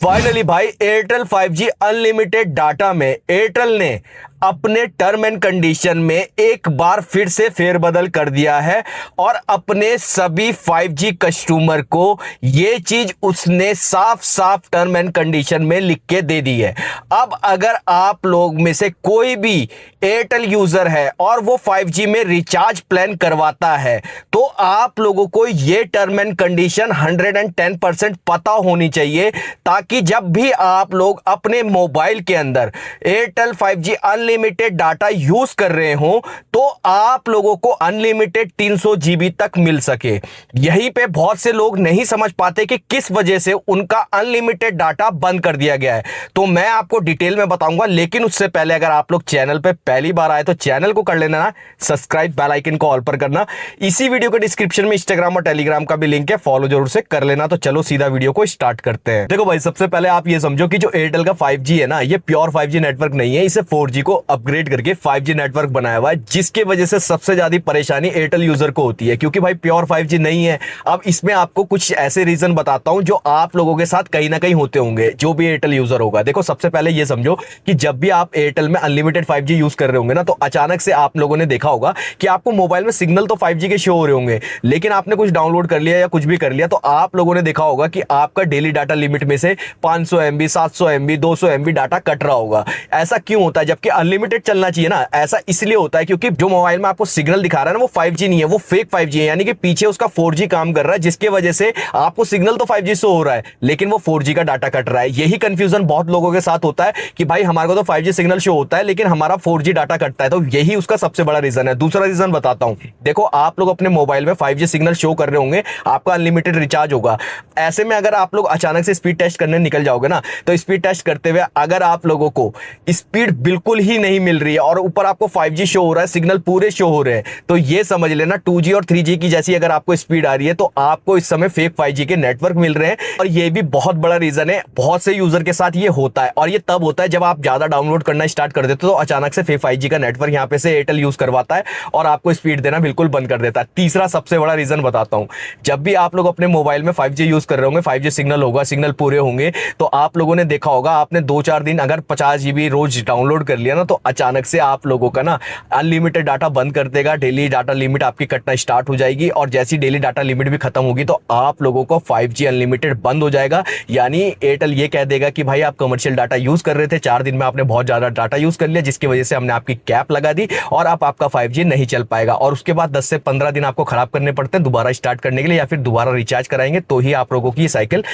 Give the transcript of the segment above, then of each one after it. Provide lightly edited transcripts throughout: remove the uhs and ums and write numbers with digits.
Finally भाई Airtel 5G unlimited data में Airtel ने अपने टर्म एंड कंडीशन में एक बार फिर से फेरबदल कर दिया है और अपने सभी 5G कस्टमर को ये चीज उसने साफ साफ टर्म एंड कंडीशन में लिख के दे दी है। अब अगर आप लोग में से कोई भी एयरटेल यूजर है और वो 5G में रिचार्ज प्लान करवाता है तो आप लोगों को ये टर्म एंड कंडीशन 110% पता होनी चाहिए, ताकि जब भी आप लोग अपने मोबाइल के अंदर Airtel 5G unlimited data use कर रहे हो तो आप लोगों को अनलिमिटेड 300 GB तक मिल सके। यहीं पे बहुत से लोग नहीं समझ पाते कि किस वजह से उनका अनलिमिटेड डाटा बंद कर दिया गया है, तो मैं आपको डिटेल में बताऊंगा। लेकिन उससे पहले अगर आप लोग चैनल पे पहली बार आए तो चैनल को कर लेना ना सब्सक्राइब, बेल आइकन को ऑल पर करना। इसी वीडियो के डिस्क्रिप्शन में इंस्टाग्राम और टेलीग्राम का भी लिंक है, फॉलो जरूर से कर लेना। तो चलो सीधा वीडियो को स्टार्ट करते हैं। देखो भाई, सबसे पहले आप ये समझो कि जो एयरटेल का 5G है ना, ये प्योर 5G नेटवर्क नहीं है, इसे 4G को अपग्रेड करके 5G नेटवर्क बनाया हुआ है, जिसके वजह से सबसे ज्यादा परेशानी एयरटेल यूजर को होती है, क्योंकि भाई प्योर 5G नहीं है। अब इसमें आपको कुछ ऐसे रीजन बताता हूं जो आप लोगों के साथ कहीं ना कहीं होते होंगे, जो भी एयरटेल यूजर होगा। देखो, सबसे पहले ये समझो कि जब भी आप एयरटेल में अनलिमिटेड 5G यूज कर रहे होंगे ना, तो अचानक से आप लोगों ने देखा होगा कि आपको मोबाइल में सिग्नल तो 5G के शो हो रहे होंगे, लेकिन आपने कुछ डाउनलोड कर लिया या कुछ भी कर लिया तो आप लोगों ने देखा होगा कि आपका डेली डाटा लिमिट में से 500 MB, 700 MB, 200 MB data cut रहा होगा। ऐसा क्यों होता है जबकि अनलिमिटेड चलना चाहिए ना? ऐसा इसलिए होता है क्योंकि जो मोबाइल में आपको सिग्नल दिखा रहा है ना, वो 5G नहीं है, वो फेक 5G है, यानी कि पीछे उसका 4G काम कर रहा है, जिसके वजह से आपको सिग्नल तो 5G शो हो रहा है लेकिन वो 4G का डाटा कट रहा है। यही कंफ्यूजन बहुत लोगों के साथ होता है कि भाई हमारे को तो 5G सिग्नल शो होता है लेकिन हमारा 4G डाटा कटता है, तो यही उसका सबसे बड़ा रीजन है। दूसरा रीजन बताता हूं। देखो, आप लोग अपने मोबाइल में 5G सिग्नल शो कर रहे होंगे, आपका अनलिमिटेड रिचार्ज होगा। ऐसे में अगर आप लोग अचानक से स्पीड टेस्ट करने निकल जाओगे ना, तो स्पीड टेस्ट करते हुए अगर आप लोगों को स्पीड बिल्कुल ही नहीं मिल रही है और ऊपर आपको 5G शो हो रहा है, सिग्नल पूरे शो हो रहे हैं, तो ये समझ लेना 2G और 3G की जैसी अगर आपको स्पीड आ रही है तो आपको इस समय फेक 5G के नेटवर्क मिल रहे हैं। और ये भी बहुत बड़ा रीजन है, बहुत से यूजर के साथ ये होता है। और ये तब होता है जब आप ज्यादा डाउनलोड करना स्टार्ट कर देते हो तो अचानक से फेक 5G का नेटवर्क यहाँ पे से एयरटेल यूज करवाता है और आपको स्पीड देना बिल्कुल बंद कर देता है। तीसरा सबसे बड़ा रीजन बताता हूं। जब भी आप लोग अपने मोबाइल में 5G यूज कर रहे होंगे, 5G सिग्नल होगा, सिग्नल पूरे होंगे, तो आप लोगों ने देखा होगा, आपने 2-4 दिन अगर 50 GB रोज डाउनलोड कर लिया ना, तो अचानक से आप लोगों का ना अनलिमिटेड डाटा बंद कर देगा, डेली डाटा लिमिट आपकी कटना स्टार्ट हो जाएगी। और जैसी डेली डाटा लिमिट भी खत्म होगी तो आप लोगों को 5G अनलिमिटेड बंद हो जाएगा। यानी एयरटेल ये कह देगा कि भाई आप कमर्शियल डाटा यूज कर रहे थे, 4 दिन में आपने बहुत ज्यादा डाटा यूज कर लिया, जिसकी वजह से हमने आपकी कैप लगा दी और अब आपका 5G नहीं चल पाएगा। और उसके बाद 10 से 15 दिन आपको खराब करने पड़ते हैं दोबारा स्टार्ट करने के लिए, या फिर दोबारा रिचार्ज कराएंगे तो ही आप लोगों की साइकिल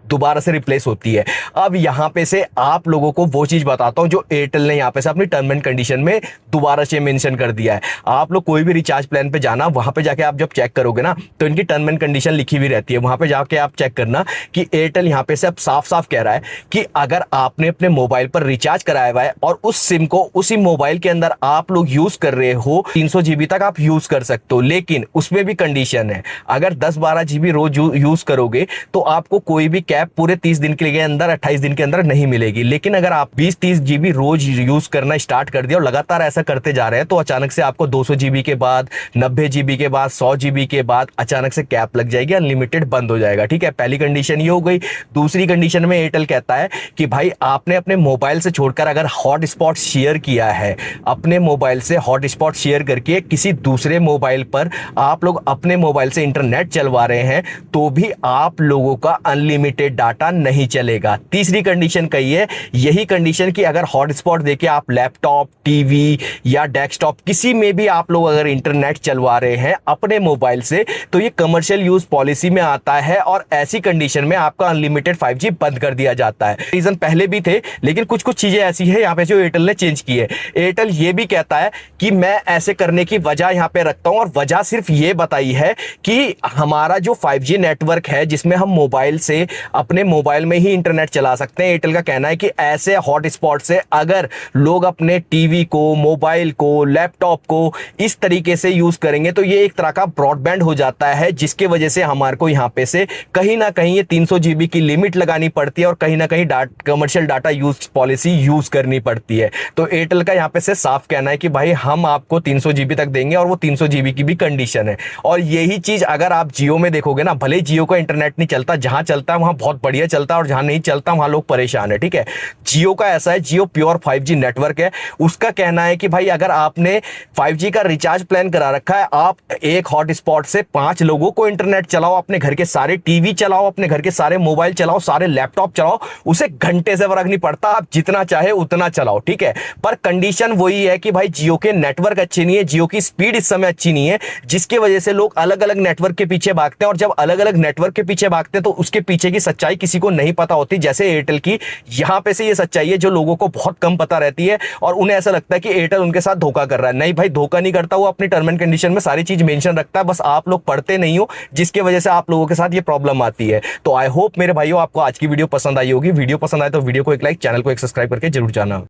दोबारा से रिप्लेस होती है। अब यहां पे से आप लोगों को वो चीज बताता हूं जो एयरटेल ने यहां पे से अपनी टर्म एंड कंडीशन में दोबारा से मेंशन कर दिया है। आप लोग कोई भी रिचार्ज प्लान पे जाना, वहां पे जाके आप जब चेक करोगे ना, तो इनकी टर्म एंड कंडीशन लिखी हुई रहती है। वहां पे जाके आप चेक करना कि एयरटेल यहां पे से अब साफ साफ कह रहा है कि अगर आपने अपने मोबाइल पर रिचार्ज कराया हुआ है और उस सिम को उसी मोबाइल के अंदर आप लोग यूज कर रहे हो, 300 GB तक आप यूज कर सकते हो, लेकिन उसमें भी कंडीशन है। अगर 10-12 GB रोज यूज करोगे तो आपको कोई भी कैप पूरे 30 दिन के अंदर, 28 दिन के अंदर नहीं मिलेगी। लेकिन अगर आप 20-30 GB रोज यूज करना स्टार्ट कर दिया और लगातार ऐसा करते जा रहे हैं तो अचानक से आपको 200 GB के बाद, 90 GB के बाद, 100 GB के बाद अचानक से कैप लग जाएगी, अनलिमिटेड बंद हो जाएगा। ठीक है, पहली कंडीशन ये हो गई। दूसरी कंडीशन में एयरटेल कहता है कि भाई आपने अपने मोबाइल से छोड़कर अगर हॉटस्पॉट शेयर किया है, अपने मोबाइल से हॉटस्पॉट शेयर करके किसी दूसरे मोबाइल पर आप लोग अपने मोबाइल से इंटरनेट चलवा रहे हैं, तो भी आप लोगों का अनलिमिटेड डाटा नहीं चलेगा। तीसरी कंडीशन कही है, यही कंडीशन कि अगर हॉटस्पॉट देके आप लैपटॉप, टीवी या डेस्कटॉप किसी में भी आप लोग अगर इंटरनेट चलवा रहे हैं अपने मोबाइल से, तो ये कमर्शियल यूज पॉलिसी में आता है और ऐसी कंडीशन में आपका अनलिमिटेड 5G बंद कर दिया जाता है। रीजन पहले भी थे लेकिन कुछ कुछ चीजें ऐसी है यहाँ पे जो एयरटेल ने चेंज की है। एयरटेल ये भी कहता है कि मैं ऐसे करने की वजह यहाँ पे रखता हूं, और वजह सिर्फ ये बताई है कि हमारा जो 5G नेटवर्क है जिसमें हम मोबाइल से अपने मोबाइल में ही इंटरनेट चला सकते हैं, एयरटेल का कहना है कि ऐसे हॉटस्पॉट से अगर लोग अपने टीवी को, मोबाइल को, लैपटॉप को इस तरीके से यूज करेंगे तो ये एक तरह का ब्रॉडबैंड हो जाता है, जिसके वजह से हमारे को यहाँ पे से कहीं ना कहीं ये 300 GB की लिमिट लगानी पड़ती है और कहीं ना कहीं commercial data use policy use करनी पड़ती है। तो एयरटेल का यहाँ पे से साफ कहना है कि भाई हम आपको 300 GB तक देंगे और वो 300 GB की भी कंडीशन है। और यही चीज अगर आप जियो में देखोगे ना, भले जियो का इंटरनेट नहीं चलता, जहां चलता है वहां बहुत बढ़िया चलता है और जहां नहीं चलता वहां लोग परेशान है। ठीक है, जियो का ऐसा है, जियो प्योर 5G नेटवर्क है। उसका कहना है कि भाई अगर आपने 5G का रिचार्ज प्लान करा रखा है, आप एक हॉटस्पॉट से 5 लोगों को इंटरनेट चलाओ, अपने घर के सारे टीवी चलाओ, अपने घर के सारे मोबाइल चलाओ, सारे लैपटॉप चलाओ, उसे घंटे से फर्क नहीं पड़ता, आप जितना चाहे उतना चलाओ। ठीक है, पर कंडीशन वही है कि भाई जियो के नेटवर्क अच्छे नहीं है, जियो की स्पीड इस समय अच्छी नहीं है, जिसकी वजह से लोग अलग अलग नेटवर्क के पीछे भागते हैं। और जब अलग अलग नेटवर्क के पीछे भागते हैं तो उसके पीछे की सच्चाई किसी को नहीं पता होती, जैसे एयरटेल की यहां पे से ये सच्चाई है जो लोगों को बहुत कम पता रहती है और उन्हें ऐसा लगता है कि एयरटेल उनके साथ धोखा कर रहा है। नहीं भाई, धोखा नहीं करता, वो अपनी टर्म एंड कंडीशन में सारी चीज मेंशन रखता है, बस आप लोग पढ़ते नहीं हो, जिसकी वजह से आप लोगों के साथ ये प्रॉब्लम आती है। तो आई होप मेरे भाइयों आपको आज की वीडियो पसंद आई होगी। वीडियो पसंद आए तो वीडियो को एक लाइक, चैनल को एक सब्सक्राइब करके जरूर जाना।